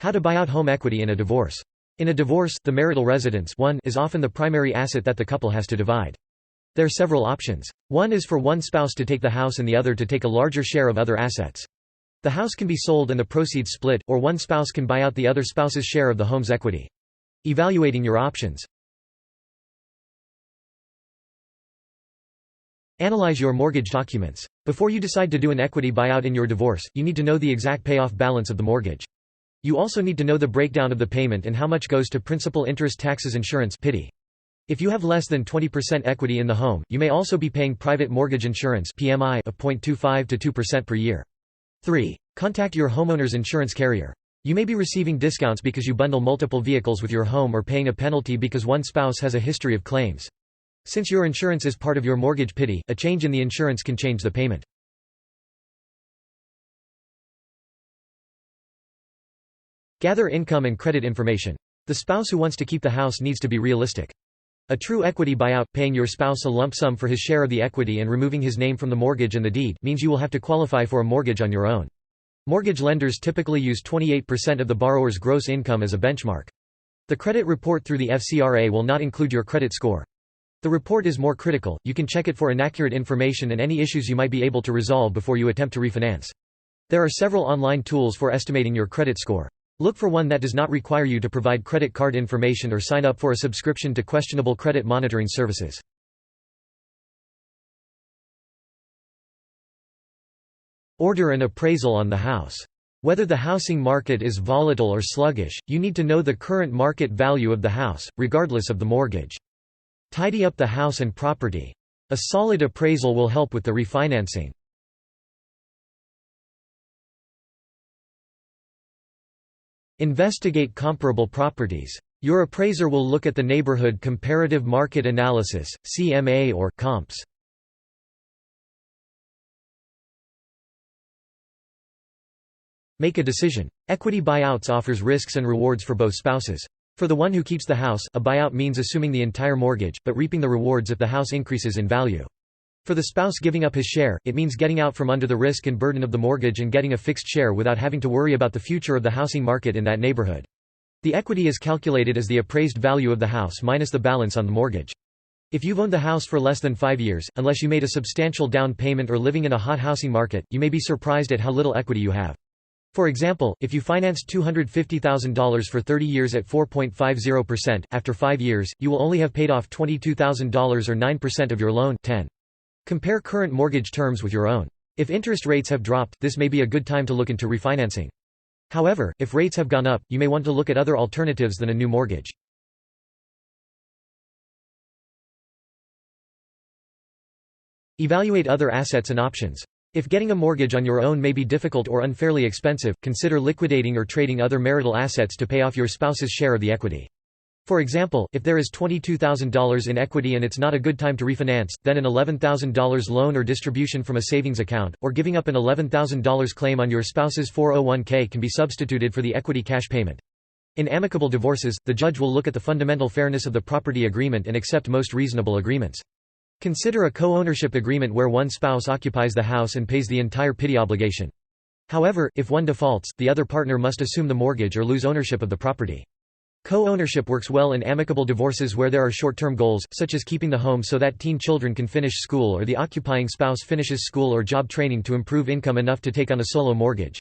How to buy out home equity in a divorce. In a divorce, the marital residence is often the primary asset that the couple has to divide. There are several options. One is for one spouse to take the house and the other to take a larger share of other assets. The house can be sold and the proceeds split, or one spouse can buy out the other spouse's share of the home's equity. Evaluating your options. Analyze your mortgage documents. Before you decide to do an equity buyout in your divorce, you need to know the exact payoff balance of the mortgage. You also need to know the breakdown of the payment and how much goes to principal, interest, taxes, insurance (PITI). If you have less than 20% equity in the home, you may also be paying private mortgage insurance (PMI) of 0.25 to 2% per year. 3. Contact your homeowner's insurance carrier. You may be receiving discounts because you bundle multiple vehicles with your home, or paying a penalty because one spouse has a history of claims. Since your insurance is part of your mortgage PITI, a change in the insurance can change the payment. Gather income and credit information. The spouse who wants to keep the house needs to be realistic. A true equity buyout, paying your spouse a lump sum for his share of the equity and removing his name from the mortgage and the deed, means you will have to qualify for a mortgage on your own. Mortgage lenders typically use 28% of the borrower's gross income as a benchmark. The credit report through the FCRA will not include your credit score. The report is more critical, you can check it for inaccurate information and any issues you might be able to resolve before you attempt to refinance. There are several online tools for estimating your credit score. Look for one that does not require you to provide credit card information or sign up for a subscription to questionable credit monitoring services. Order an appraisal on the house. Whether the housing market is volatile or sluggish, you need to know the current market value of the house, regardless of the mortgage. Tidy up the house and property. A solid appraisal will help with the refinancing. Investigate comparable properties. Your appraiser will look at the neighborhood comparative market analysis, CMA or comps. Make a decision. Equity buyouts offers risks and rewards for both spouses. For the one who keeps the house, a buyout means assuming the entire mortgage, but reaping the rewards if the house increases in value. For the spouse giving up his share, it means getting out from under the risk and burden of the mortgage and getting a fixed share without having to worry about the future of the housing market in that neighborhood. The equity is calculated as the appraised value of the house minus the balance on the mortgage. If you've owned the house for less than 5 years, unless you made a substantial down payment or living in a hot housing market, you may be surprised at how little equity you have. For example, if you financed $250,000 for 30 years at 4.50%, after 5 years, you will only have paid off $22,000 or 9% of your loan. 10. Compare current mortgage terms with your own. If interest rates have dropped, this may be a good time to look into refinancing. However, if rates have gone up, you may want to look at other alternatives than a new mortgage. Evaluate other assets and options. If getting a mortgage on your own may be difficult or unfairly expensive, consider liquidating or trading other marital assets to pay off your spouse's share of the equity. For example, if there is $22,000 in equity and it's not a good time to refinance, then an $11,000 loan or distribution from a savings account, or giving up an $11,000 claim on your spouse's 401k can be substituted for the equity cash payment. In amicable divorces, the judge will look at the fundamental fairness of the property agreement and accept most reasonable agreements. Consider a co-ownership agreement where one spouse occupies the house and pays the entire PITI obligation. However, if one defaults, the other partner must assume the mortgage or lose ownership of the property. Co-ownership works well in amicable divorces where there are short-term goals, such as keeping the home so that teen children can finish school or the occupying spouse finishes school or job training to improve income enough to take on a solo mortgage.